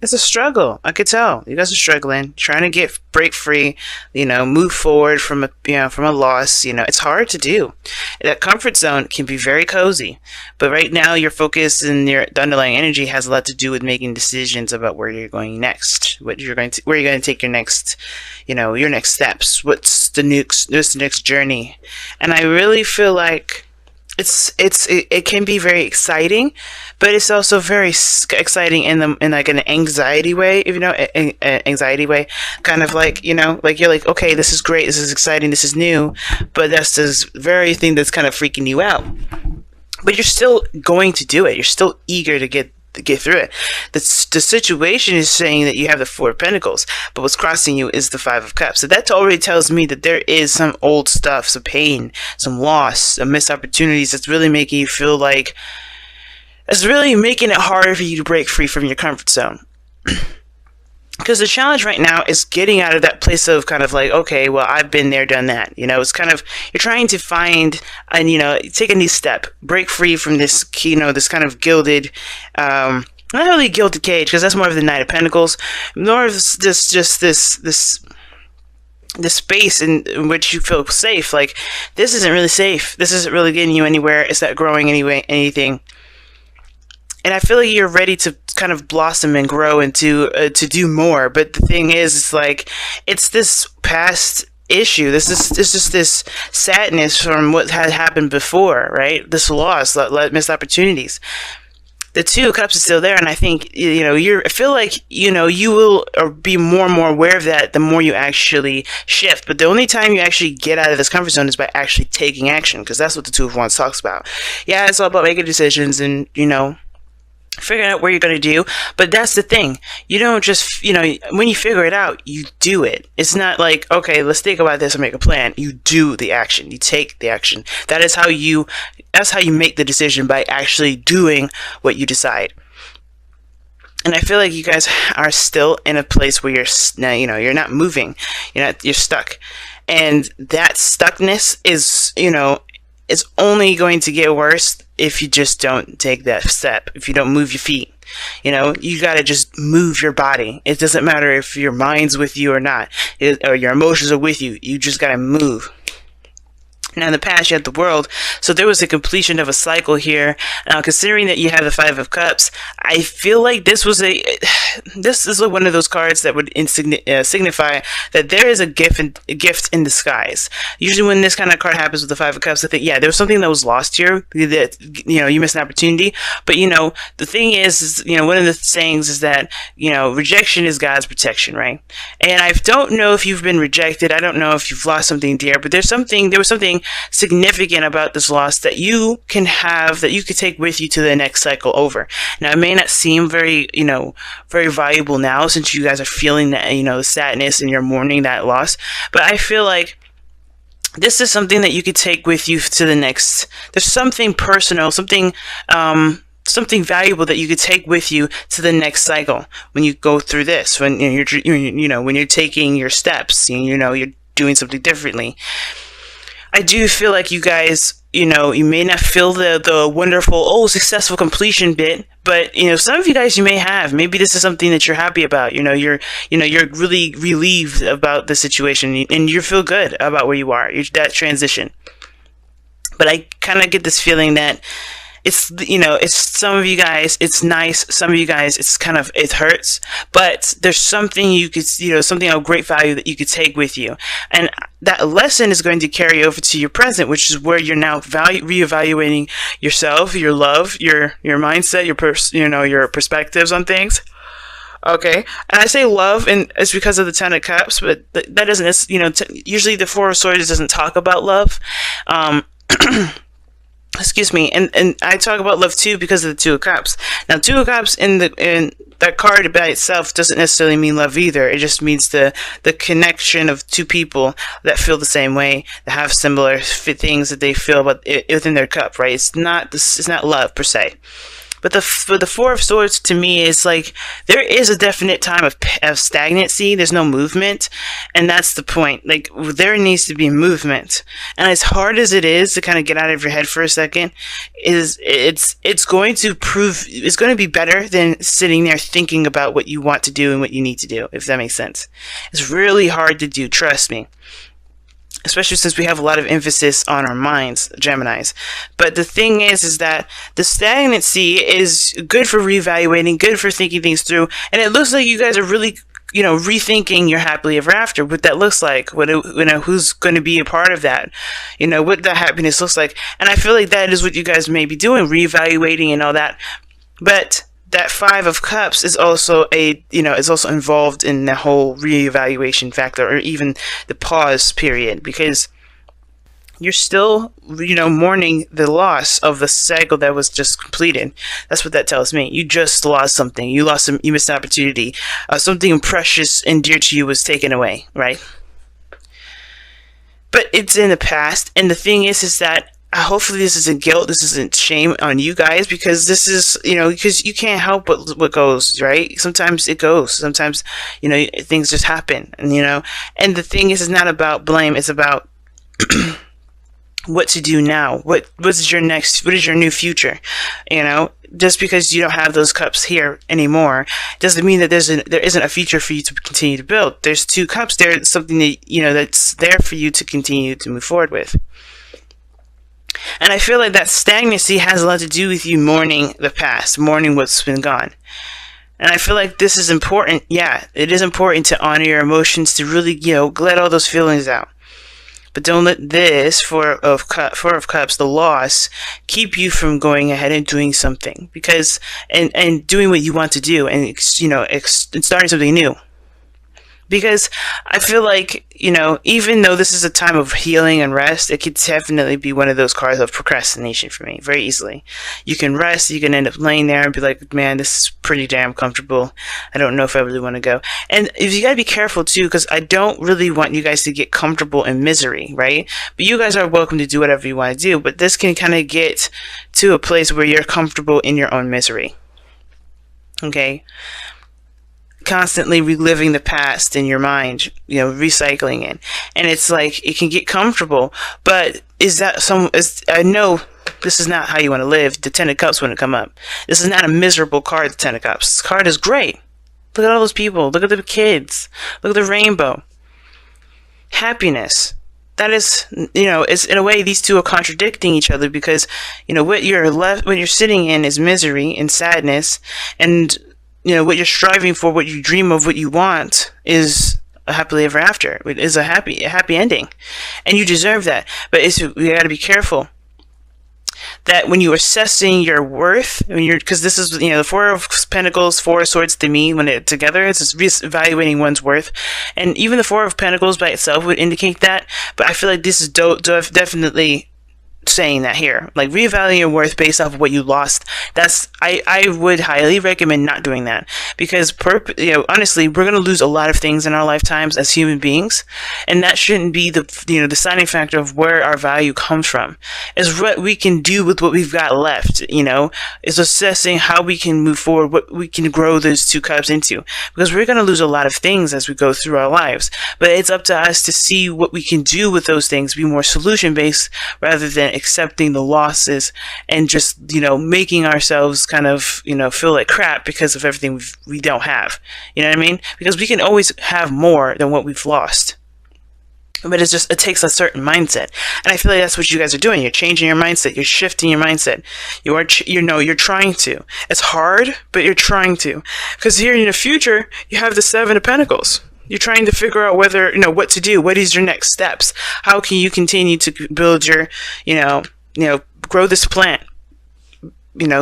It's a struggle. I could tell you guys are struggling, trying to break free. Move forward from a loss. It's hard to do. That comfort zone can be very cozy, but right now your focus and the underlying energy has a lot to do with making decisions about where you're going next, where you're going to take your next, your next steps. What's the next journey? And I really feel like it can be very exciting, but it's also very exciting in like an anxiety way, if anxiety way, kind of like, like you're like, okay, this is great, this is exciting, this is new, but that's this very thing that's kind of freaking you out. But you're still going to do it. You're still eager to get through it. The situation is saying that you have the Four of Pentacles, but what's crossing you is the Five of Cups. So that already tells me that there is some old stuff, some pain, some loss, some missed opportunities that's really making you feel like it's really making it harder for you to break free from your comfort zone. Because the challenge right now is getting out of that place of kind of like, okay, well, I've been there, done that. It's kind of, you're trying to find and, take a new step, break free from this, this kind of gilded, not really gilded cage, because that's more of the Knight of Pentacles, more of this space in which you feel safe. Like, this isn't really safe. This isn't really getting you anywhere. It's not growing anything. And I feel like you're ready to kind of blossom and grow and to do more. But the thing is, it's like, it's this past issue. This is just this sadness from what had happened before, right? This loss, missed opportunities. The Two of Cups is still there, and I think, I feel like, you will be more and more aware of that the more you actually shift. But the only time you actually get out of this comfort zone is by actually taking action, because that's what the Two of Wands talks about. Yeah, it's all about making decisions and, figuring out where you're going to do. But that's the thing. You don't just, when you figure it out, you do it. It's not like, okay, let's think about this and make a plan. You do the action. You take the action. That's how you make the decision, by actually doing what you decide. And I feel like you guys are still in a place where you're not moving. You're stuck. And that stuckness is, it's only going to get worse if you just don't take that step, if you don't move your feet. You got to just move your body. It doesn't matter if your mind's with you or not, or your emotions are with you. You just got to move. Now, in the past, you had the World, so there was a completion of a cycle here. Now, considering that you have the Five of Cups, I feel like this is one of those cards that would signify that there is a gift in disguise. Usually, when this kind of card happens with the Five of Cups, I think, yeah, there was something that was lost here, that you missed an opportunity. But the thing is one of the sayings is that rejection is God's protection, right? And I don't know if you've been rejected. I don't know if you've lost something dear, but there was something significant about this loss that you can have, that you could take with you to the next cycle over. Now, it may not seem very valuable now, since you guys are feeling that, the sadness and you're mourning that loss, but I feel like this is something that you could take with you to the next. There's something personal, something valuable that you could take with you to the next cycle when you go through this, when you're taking your steps, you're doing something differently. I do feel like you guys, you may not feel the wonderful, successful completion bit, but, some of you guys, you may have. Maybe this is something that you're happy about. You're really relieved about the situation, and you feel good about where you are, that transition. But I kind of get this feeling that it's some of you guys, it's nice. Some of you guys, it hurts, but there's something you could, something of great value that you could take with you. And that lesson is going to carry over to your present, which is where you're now reevaluating yourself, your love, your mindset, your perspectives on things. Okay, and I say love, and it's because of the Ten of Cups, but that doesn't, usually the Four of Swords doesn't talk about love. Excuse me, and I talk about love too because of the Two of Cups. Now, Two of Cups in that card by itself doesn't necessarily mean love either. It just means the connection of two people that feel the same way, that have similar things that they feel about within their cup, right? It's not love per se. But the Four of Swords to me is like there is a definite time of stagnancy. There's no movement, and that's the point. Like there needs to be movement. And as hard as it is to kind of get out of your head for a second, it's going to be better than sitting there thinking about what you want to do and what you need to do. If that makes sense, it's really hard to do. Trust me. Especially since we have a lot of emphasis on our minds, Geminis. But the thing is that the stagnancy is good for reevaluating, good for thinking things through, and it looks like you guys are really, rethinking your happily ever after, what that looks like, who's going to be a part of that, what that happiness looks like. And I feel like that is what you guys may be doing, reevaluating and all that. But that Five of Cups is also is also involved in the whole reevaluation factor, or even the pause period, because you're still, mourning the loss of the cycle that was just completed. That's what that tells me. You just lost something. You missed an opportunity. Something precious and dear to you was taken away, right? But it's in the past, and the thing is that hopefully this isn't guilt, this isn't shame on you guys, because this is, because you can't help what goes, right? Sometimes it goes. Sometimes, things just happen, and, and the thing is, it's not about blame. It's about what to do now. What is your new future? Just because you don't have those cups here anymore doesn't mean that there isn't a future for you to continue to build. There's two cups there. It's something that, that's there for you to continue to move forward with. And I feel like that stagnancy has a lot to do with you mourning the past, mourning what's been gone. And I feel like this is important. Yeah, it is important to honor your emotions, to really, let all those feelings out. But don't let this Four of Cups, the loss, keep you from going ahead and doing something, because and doing what you want to do, and and starting something new. Because I feel like, even though this is a time of healing and rest, it could definitely be one of those cards of procrastination for me, very easily. You can rest, you can end up laying there and be like, man, this is pretty damn comfortable. I don't know if I really want to go. And you gotta be careful too, because I don't really want you guys to get comfortable in misery, right? But you guys are welcome to do whatever you want to do, but this can kind of get to a place where you're comfortable in your own misery. Okay? Constantly reliving the past in your mind, recycling it, and it's like it can get comfortable. But I know this is not how you want to live. The Ten of Cups wouldn't come up. This is not a miserable card. The Ten of Cups. This card is great. Look at all those people. Look at the kids. Look at the rainbow. Happiness. That is, it's in a way these two are contradicting each other, because what you're sitting in is misery and sadness, and what you're striving for, what you dream of, what you want is a happily ever after. It is a happy ending, and you deserve that. But you got to be careful that when you're assessing your worth, because this is, the Four of Pentacles, Four of Swords to me, when they're together, it's just evaluating one's worth, and even the Four of Pentacles by itself would indicate that. But I feel like this is definitely saying that here, like reevaluating your worth based off of what you lost. I would highly recommend not doing that, because honestly, we're going to lose a lot of things in our lifetimes as human beings, and that shouldn't be the deciding factor of where our value comes from. Is what we can do with what we've got left. Is assessing how we can move forward, what we can grow those two cups into, because we're going to lose a lot of things as we go through our lives. But it's up to us to see what we can do with those things, be more solution based rather than accepting the losses and just making ourselves kind of feel like crap because of everything we don't have. You know what I mean? Because we can always have more than what we've lost, but it takes a certain mindset. And I feel like that's what you guys are doing. You're changing your mindset. You're shifting your mindset. You're trying to. It's hard, but you're trying to, because here in the future you have the Seven of Pentacles. You're trying to figure out whether, what to do. What is your next steps? How can you continue to build your, grow this plant?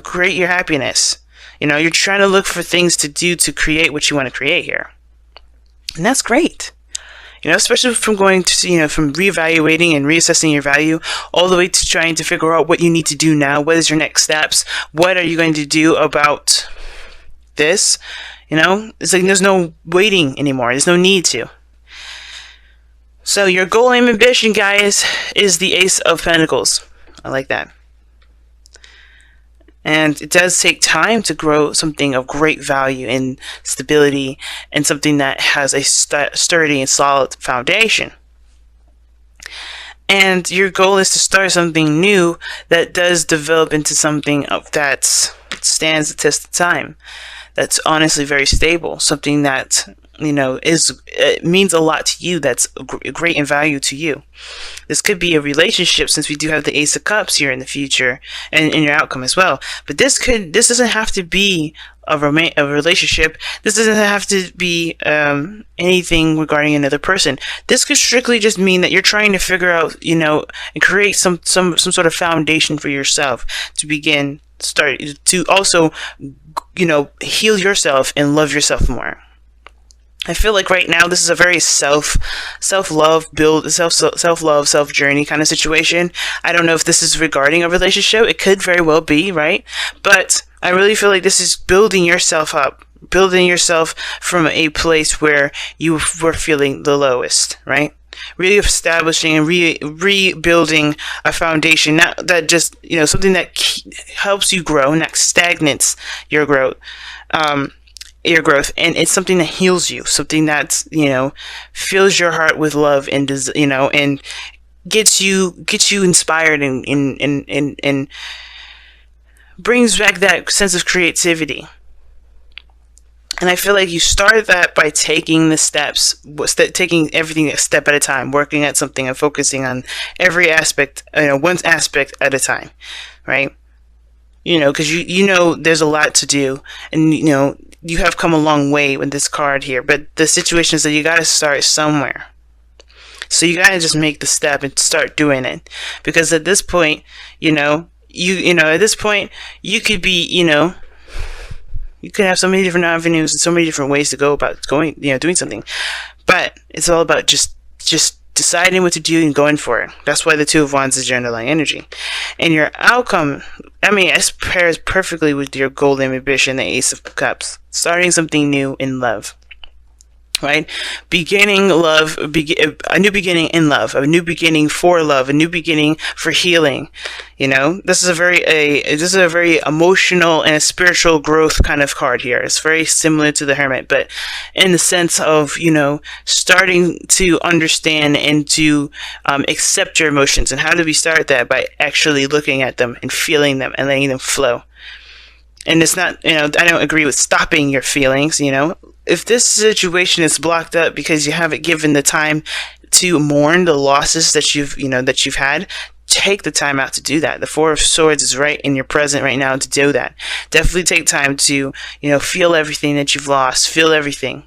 Create your happiness. You're trying to look for things to do to create what you want to create here. And that's great. Especially from going to, from reevaluating and reassessing your value all the way to trying to figure out what you need to do now. What is your next steps? What are you going to do about this? It's like there's no waiting anymore. There's no need to. So your goal and ambition, guys, is the Ace of Pentacles. I like that. And it does take time to grow something of great value and stability, and something that has a sturdy and solid foundation. And your goal is to start something new that does develop into something that stands the test of time, that's honestly very stable, something that means a lot to you, that's great in value to you. This could be a relationship, since we do have the Ace of Cups here in the future and in your outcome as well. But this doesn't have to be a relationship. This doesn't have to be anything regarding another person. This could strictly just mean that you're trying to figure out, and create some sort of foundation for yourself to start to also, heal yourself and love yourself more. I feel like right now this is a very self-love journey kind of situation. I don't know if this is regarding a relationship. It could very well be, right? But I really feel like this is building yourself up, building yourself from a place where you were feeling the lowest, right? Reestablishing and rebuilding a foundation, not that just, something that helps you grow, not stagnates your growth. And it's something that heals you, something that fills your heart with love, and and gets you inspired, and brings back that sense of creativity. And I feel like you start that by taking the steps, taking everything a step at a time, working at something and focusing on every aspect, one aspect at a time, right? Because there's a lot to do, and you have come a long way with this card here, but the situation is that you got to start somewhere. So you got to just make the step and start doing it, because at this point, at this point you could be, you could have so many different avenues and so many different ways to go about doing something, but it's all about just deciding what to do and going for it. That's why the Two of Wands is your underlying energy. And your outcome, it pairs perfectly with your golden ambition, the Ace of Cups. Starting something new in love. Right? Beginning love, a new beginning in love, a new beginning for love, a new beginning for healing. This is a very emotional and a spiritual growth kind of card here. It's very similar to the Hermit, but in the sense of, starting to understand and to accept your emotions. And how do we start that? By actually looking at them and feeling them and letting them flow. And it's not, I don't agree with stopping your feelings, If this situation is blocked up because you haven't given the time to mourn the losses that you've had, take the time out to do that. The Four of Swords is right in your present right now to do that. Definitely take time to, feel everything that you've lost, feel everything,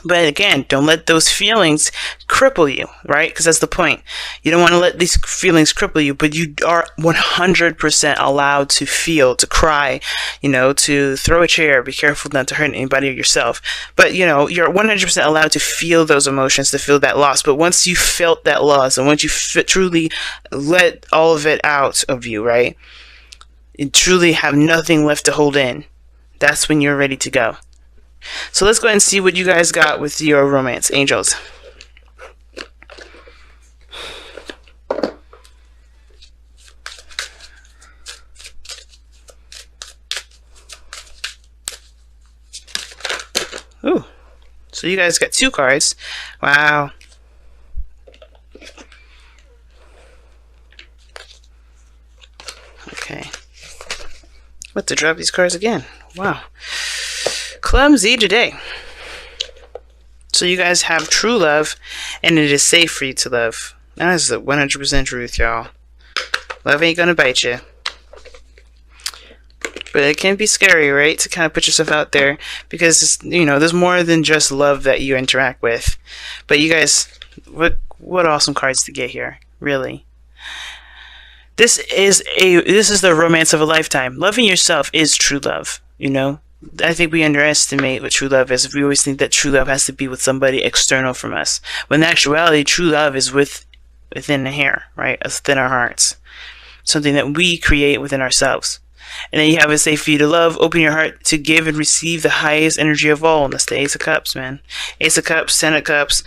But again, don't let those feelings cripple you, right? Because that's the point. You don't want to let these feelings cripple you, but you are 100% allowed to feel, to cry, to throw a chair. Be careful not to hurt anybody or yourself. But, you're 100% allowed to feel those emotions, to feel that loss. But once you felt that loss, and once you truly let all of it out of you, right? And truly have nothing left to hold in, that's when you're ready to go. So let's go ahead and see what you guys got with your romance, angels. Ooh. So you guys got 2 cards. Wow. Okay. What to drop these cards again? Wow. Clumsy today. So you guys have true love, and it is safe for you to love. That is the 100% truth, y'all. Love ain't gonna bite you. But it can be scary, right? To kind of put yourself out there, because there's more than just love that you interact with. But you guys, what awesome cards to get here, really. This is the romance of a lifetime. Loving yourself is true love, I think we underestimate what true love is. We always think that true love has to be with somebody external from us, when in actuality, true love is within here, right? Within our hearts. Something that we create within ourselves. And then you have it safe for you to love. Open your heart to give and receive the highest energy of all. And that's the Ace of Cups, man. Ace of Cups, Ten of Cups.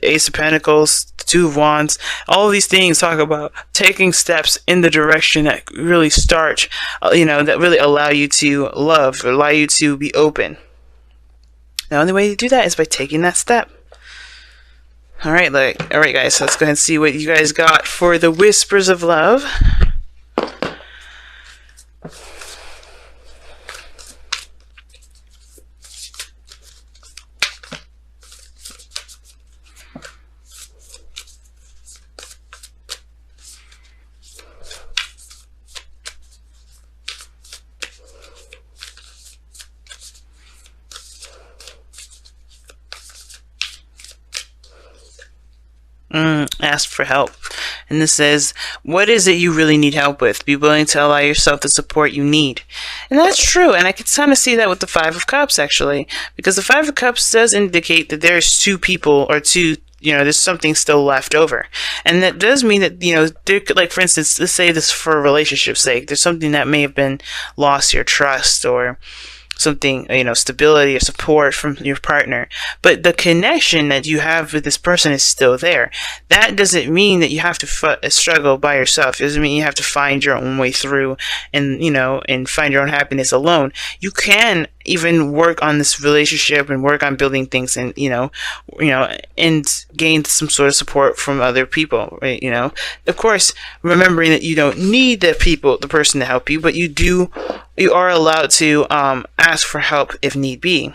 Ace of Pentacles, the Two of Wands, all of these things talk about taking steps in the direction that really start, that really allow you to love, allow you to be open. The only way to do that is by taking that step. All right, guys, so let's go ahead and see what you guys got for the Whispers of Love. Ask for help. And this says, what is it you really need help with? Be willing to allow yourself the support you need. And that's true. And I can kind of see that with the Five of Cups, actually. Because the Five of Cups does indicate that there's two people, or two, there's something still left over. And that does mean that, there could, like, for instance, let's say this for a relationship's sake. There's something that may have been lost, your trust, or something, stability or support from your partner, but the connection that you have with this person is still there. That doesn't mean that you have to struggle by yourself. It doesn't mean you have to find your own way through and, and find your own happiness alone. You can even work on this relationship and work on building things and, and gain some sort of support from other people, right? Of course, remembering that you don't need the person to help you, but you are allowed to ask for help if need be.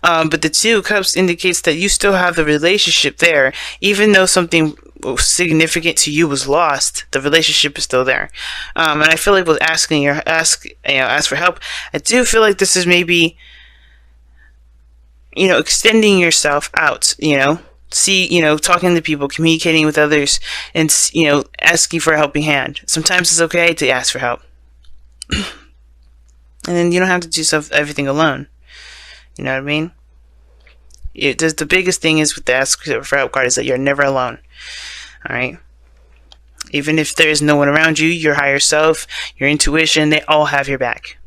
But the Two of Cups indicates that you still have the relationship there, even though something significant to you was lost. The relationship is still there, and I feel like with ask for help, I do feel like this is maybe extending yourself out. Talking to people, communicating with others, and asking for a helping hand. Sometimes it's okay to ask for help. And then you don't have to do everything alone. You know what I mean? The biggest thing is with the ask for help card is that you're never alone. Alright? Even if there's no one around you, your higher self, your intuition, they all have your back.